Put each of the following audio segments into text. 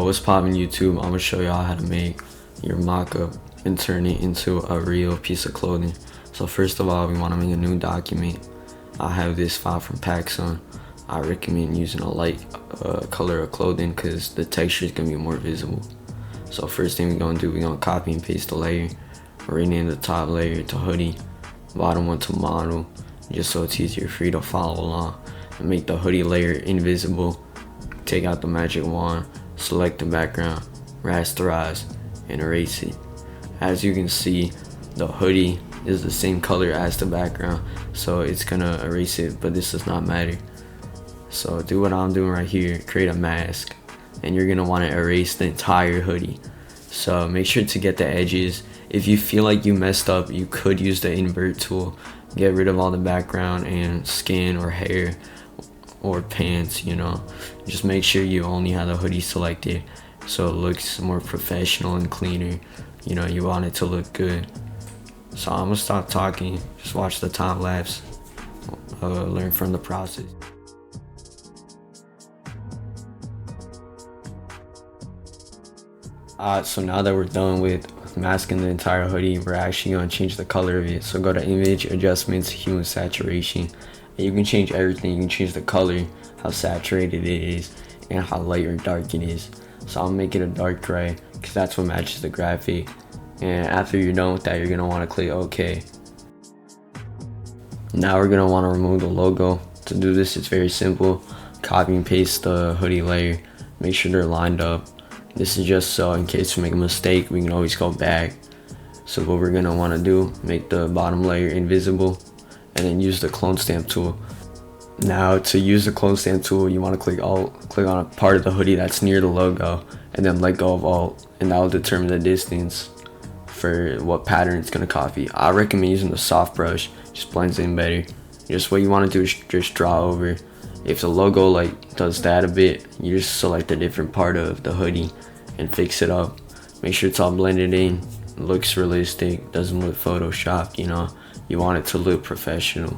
So what's poppin' YouTube? I'm gonna show y'all how to make your mock-up and turn it into a real piece of clothing. So first of all, we want to make a new document. I have this file from Paxson. I recommend using a light color of clothing because the texture is gonna be more visible. So first thing we're gonna do, we're gonna copy and paste the layer. Rename the top layer to hoodie, bottom one to model, just so it's easier for you to follow along. And make the hoodie layer invisible. Take out the magic wand, select the background, rasterize, and erase it. As you can see, the hoodie is the same color as the background, so it's gonna erase it, but this does not matter. So do what I'm doing right here, create a mask, and you're gonna wanna erase the entire hoodie. So make sure to get the edges. If you feel like you messed up, you could use the invert tool, get rid of all the background and skin or hair or pants, you know. Just make sure you only have the hoodie selected so it looks more professional and cleaner. You know, you want it to look good. So I'm gonna stop talking, just watch the time lapse, learn from the process. So now that we're done with masking the entire hoodie, we're actually gonna change the color of it. So go to image adjustments, hue and saturation, and you can change everything. You can change the color, how saturated it is, and how light or dark it is. So I'll make it a dark gray because that's what matches the graphic. And after you're done with that, you're gonna want to click OK. Now we're gonna want to remove the logo. To do this, it's very simple. Copy and paste the hoodie layer. Make sure they're lined up. This is just so in case we make a mistake, we can always go back. So what we're gonna want to do, make the bottom layer invisible, and then use the clone stamp tool. Now to use the clone stamp tool, you want to click on a part of the hoodie that's near the logo, and then let go of Alt, and that will determine the distance for what pattern it's gonna copy. I recommend using the soft brush, just blends in better. Just what you want to do is just draw over. If the logo like does that a bit, you just select a different part of the hoodie and fix it up. Make sure it's all blended in, looks realistic, doesn't look photoshopped, you know. You want it to look professional.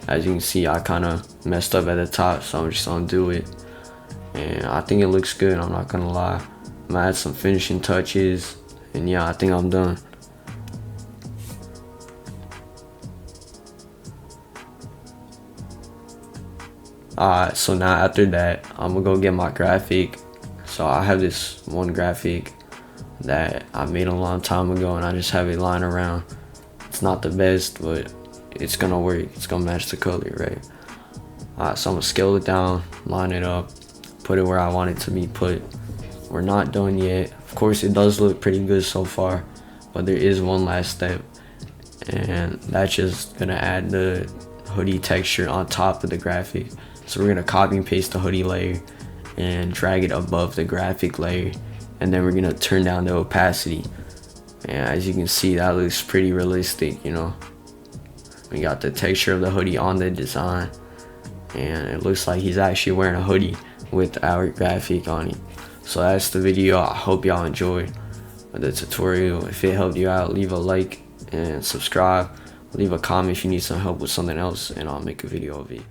As you can see, I kind of messed up at the top, so I'm just gonna do it. And I think it looks good, I'm not gonna lie. I'm gonna add some finishing touches, and yeah, I think I'm done. Alright, so now after that, I'm gonna go get my graphic. So I have this one graphic that I made a long time ago, and I just have it lying around. It's not the best, but it's gonna work. It's gonna match the color, right? Alright, so I'm gonna scale it down, line it up, put it where I want it to be put. We're not done yet. Of course, it does look pretty good so far, but there is one last step, and that's just gonna add the hoodie texture on top of the graphic. So we're gonna copy and paste the hoodie layer and drag it above the graphic layer, and then we're gonna turn down the opacity. And as you can see, that looks pretty realistic, you know. We got the texture of the hoodie on the design, and it looks like he's actually wearing a hoodie with our graphic on it. So that's the video. I hope y'all enjoyed the tutorial. If it helped you out, leave a like and subscribe. Leave a comment if you need some help with something else, and I'll make a video of it.